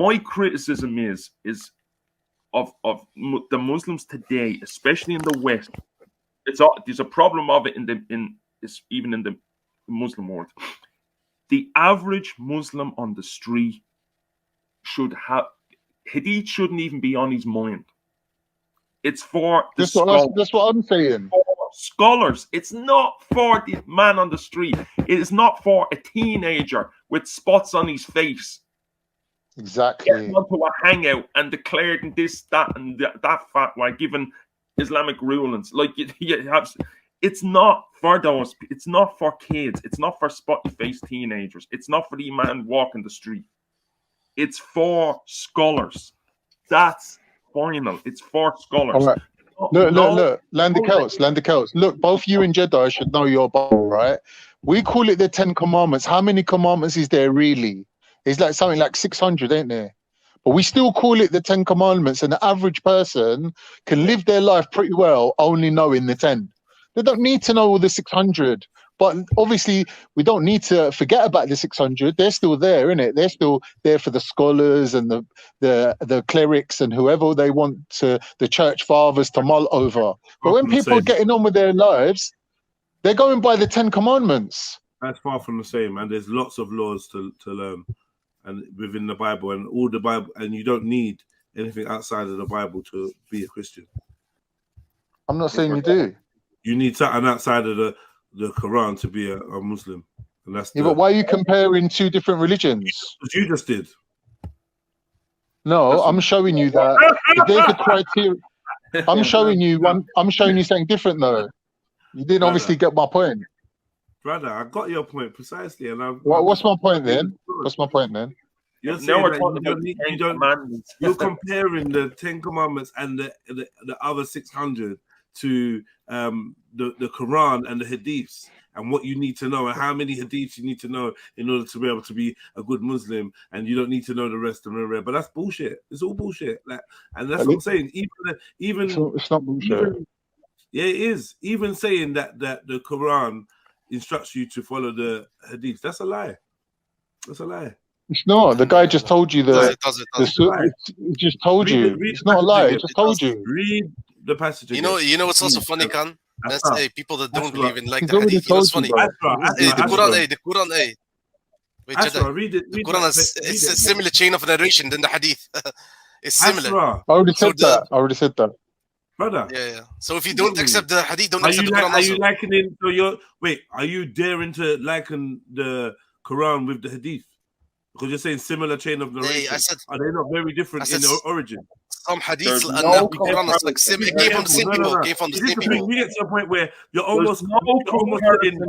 my criticism is of the Muslims today, especially in the West. There's a problem of it even in the Muslim world. The average Muslim on the street should have Hadith shouldn't even be on his mind. It's for the scholars. That's what I'm saying. Scholars. It's not for the man on the street. It is not for a teenager with spots on his face. Exactly. Getting onto a hangout and declaring this, that, and that fatwa, given Islamic rulings. Like you have, it's not for those. It's not for kids. It's not for spotty faced teenagers. It's not for the man walking the street. It's for scholars. That's final. It's for scholars. All right. Look, Landy Celts. Look, both you and Jedi should know your Bible, right? We call it the 10 Commandments. How many commandments is there really? It's like something like 600, ain't there? But we still call it the 10 Commandments, and the average person can live their life pretty well only knowing the 10. They don't need to know all the 600. But obviously, we don't need to forget about the 600. They're still there, innit? They're still there for the scholars and the clerics and whoever they want to, the church fathers to mull over. But when people are getting on with their lives, they're going by the 10 Commandments. That's far from the same, and there's lots of laws to learn, and within the Bible, and all the Bible, and you don't need anything outside of the Bible to be a Christian. I'm not saying you do. You need something outside of the Quran to be a Muslim, and that's but why are you comparing two different religions? You just did. No, I'm showing you that if there's a criteria. I'm showing you one. I'm showing you something different, though. You didn't obviously get my point. Brother, I got your point precisely, and what's my point then? What's my point then? You're saying you're comparing the 10 Commandments and the other 600 to the Quran and the Hadiths, and what you need to know, and how many Hadiths you need to know in order to be able to be a good Muslim, and you don't need to know the rest of the. But that's bullshit. It's all bullshit. And that's what I'm saying. Even it's not bullshit. Yeah, it is. Even saying that the Quran instructs you to follow the Hadith, that's a lie. That's a lie. It's not. The guy just told you that. It just told you. It's not a lie. It just told you. Read the passage. You know what's also funny, Khan? Let's say people that don't believe in like He's the Hadith. You know what's funny? The Quran. Wait, the Quran has it's a similar chain of narration than the Hadith. It's similar. I already said that. Brother. Yeah. So if you don't accept the Hadith, don't accept the Quran. Are you likening? Are you daring to liken the Quran with the Hadith? Because you're saying similar chain of narration. Are they not very different in origin? Some Hadiths and the Quran is like similar. It came from the same people. Came from the same people. We get to a point where you're almost putting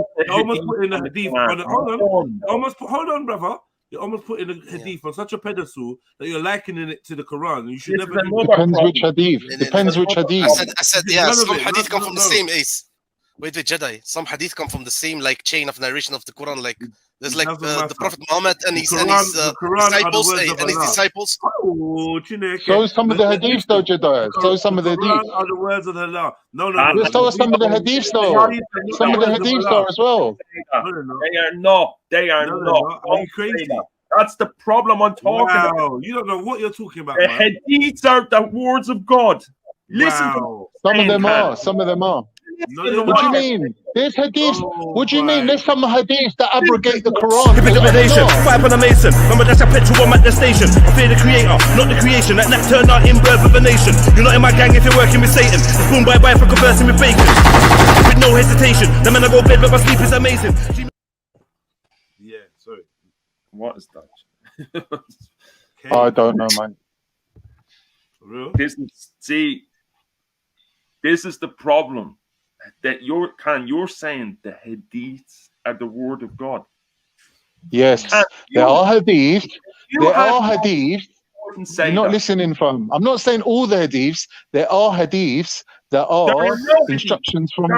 a Hadith on. Hold on, brother. You're almost putting a Hadith on such a pedestal that you're likening it to the Quran. You should never. Depends which Hadith. Depends which Hadith. I said, yeah. Some Hadith come from the same ace. Wait, Jedi. Some Hadith come from the same like chain of narration of the Quran. Like there's like the Prophet Muhammad and his disciples. So some of the Hadiths, though, Jedi. So some of the Hadiths are the words of Allah. No. So some of the Hadiths, though. Some of the Hadiths are as well. They are not. Are you crazy? That's the problem I'm talking about. You don't know what you're talking about. The Hadiths are the words of God. Listen. Some of them are. Some of them are. What do you mean? There's hadiths. What do you mean? There's some hadiths that abrogate the Quran. Intimidation, fight on a mason. Remember that's a petrol bomb at the station. I fear the creator, not the creation. That turned out in birth of a nation. You're not in my gang if you're working with Satan. It's boom bye bye for conversing with bacon. With no hesitation. The man I go bed but my sleep is amazing. Yeah, sorry. What is that? I don't know, man. Real? This is the problem. That you're saying the Hadiths are the word of God. Yes, there are Hadiths. There are Hadiths. You're not listening from. I'm not saying all the Hadiths. There are Hadiths that are instructions from.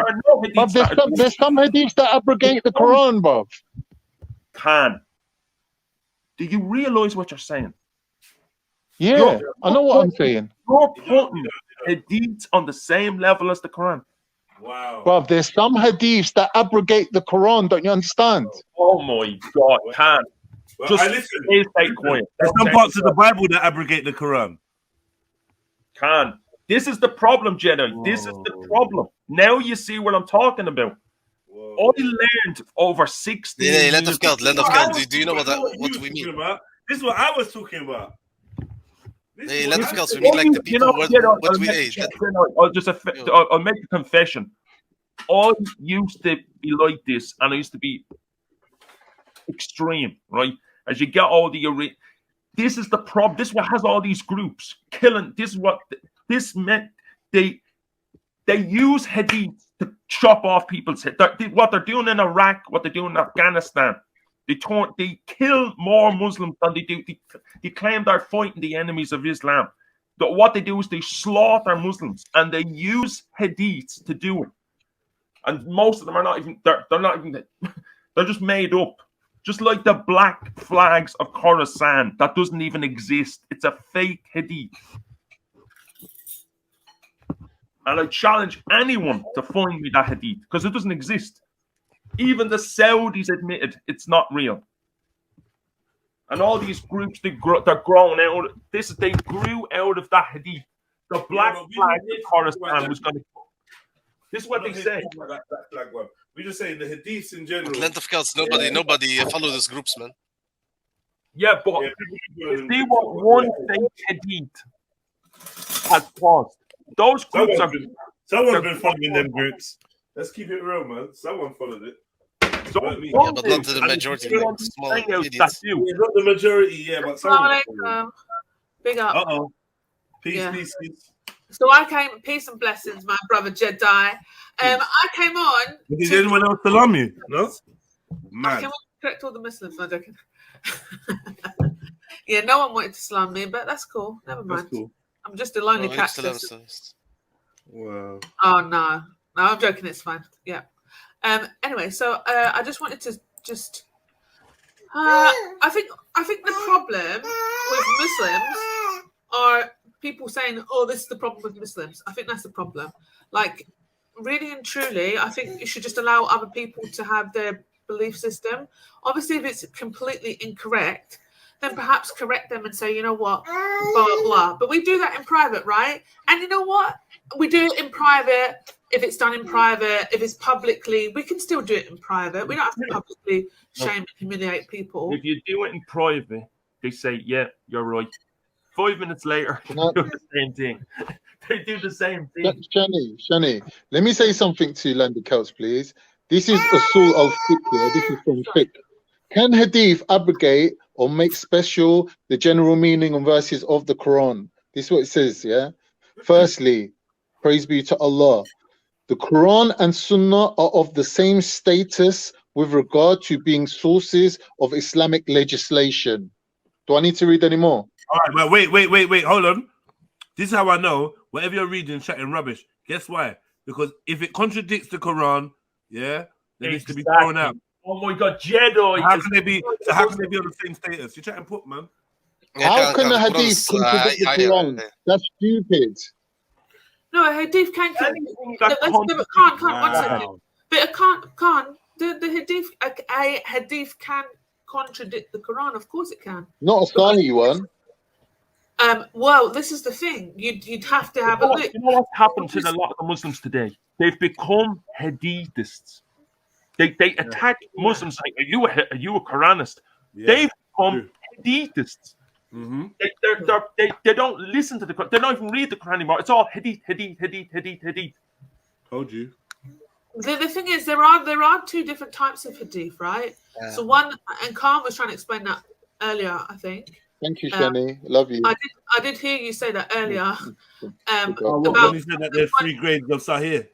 But there's some Hadiths that abrogate the Quran, bruv. Do you realize what you're saying? Yeah, I know what I'm saying. You're putting Hadiths on the same level as the Quran. Wow. Bruv, there's some Hadiths that abrogate the Quran. Don't you understand? Oh my God, Just listen. stay quiet. There's some parts of the Bible that abrogate the Quran. This is the problem, Jedi. This is the problem. Now you see what I'm talking about. I learned over 60 years. Land of God. Do you know what we mean? About? This is what I was talking about. Land of God, we mean like the people what we ate. I'll make a confession. I used to be like this, and I used to be extreme, right? As you get all the... This is the problem. This is what has all these groups killing. This meant they use hadith to chop off people's head. What they're doing in Iraq, what they're doing in Afghanistan, they kill more Muslims than they do. They claim they're fighting the enemies of Islam. But what they do is they slaughter Muslims, and they use hadiths to do it. And most of them are not even. They're not even. They're just made up. Just like the black flags of Khorasan, that doesn't even exist. It's a fake hadith. And I challenge anyone to find me that hadith, because it doesn't exist. Even the Saudis admitted it's not real. And all these groups, they're growing out. They grew out of that hadith. The black flag of Khorasan was going to... This is what they say. We just say the hadiths in general. Land of gods, nobody follow these groups, man. Yeah, but see what one fake hadith has caused. Those groups someone's been following them groups. Let's keep it real, man. Someone followed it. But not the majority. Like small idiots. Not the majority, but someone. Big up. Peace. So I came, peace and blessings, my brother Jedi. I came on. Did anyone else salam you? No? Man. I came on to correct all the Muslims, I'm joking. Yeah, no one wanted to salam me, but that's cool. Never mind. Cool. I'm just a lonely cat. Wow. Oh, no, I'm joking. It's fine. Yeah. Anyway, so I just wanted to I think the problem with Muslims are people saying, "Oh, this is the problem with Muslims." I think that's the problem. Like, really and truly, I think you should just allow other people to have their belief system. Obviously, if it's completely incorrect, then perhaps correct them and say, you know what, blah, blah, blah. But we do that in private, right? And you know what? We do it in private. If it's done in private, if it's publicly, we can still do it in private. We don't have to publicly shame and humiliate people. If you do it in private, they say, yeah, you're right. 5 minutes later, they do the same thing. They do the same thing. Shani, let me say something to Landy Kelts, please. This is Asul al-Fiqh here. This is from Fiqh. Can Hadith abrogate or make special the general meaning and verses of the Quran? This is what it says, yeah? Firstly, praise be to Allah. The Quran and Sunnah are of the same status with regard to being sources of Islamic legislation. Do I need to read any more? All right, but wait, hold on. This is how I know whatever you're reading, chatting rubbish. Guess why? Because if it contradicts the Quran, yeah, then it needs to be thrown out. Oh my God, Jedi! How can they be on the same status? You're chatting put, man. How can the Hadith contradict the Quran? That's stupid. No, a Hadith can't. One second. But it can't. The Hadith, a Hadith can contradict the Quran. Of course, it can. Not a Sahih one. Well, this is the thing. You'd have to have a look. You know what's happened to a lot of the Muslims today? They've become Hadithists. They attack Muslims like, are you a Quranist? Yeah, they've become Hadithists. Mm-hmm. They don't listen to the Quran. They don't even read the Quran anymore. It's all Hadith. Told you. The thing is, there are two different types of Hadith, right? Yeah. So one, and Khan was trying to explain that earlier, I think. Thank you, Shani. Love you. I did hear you say that earlier. When you said that there's 3 grades of Sahih.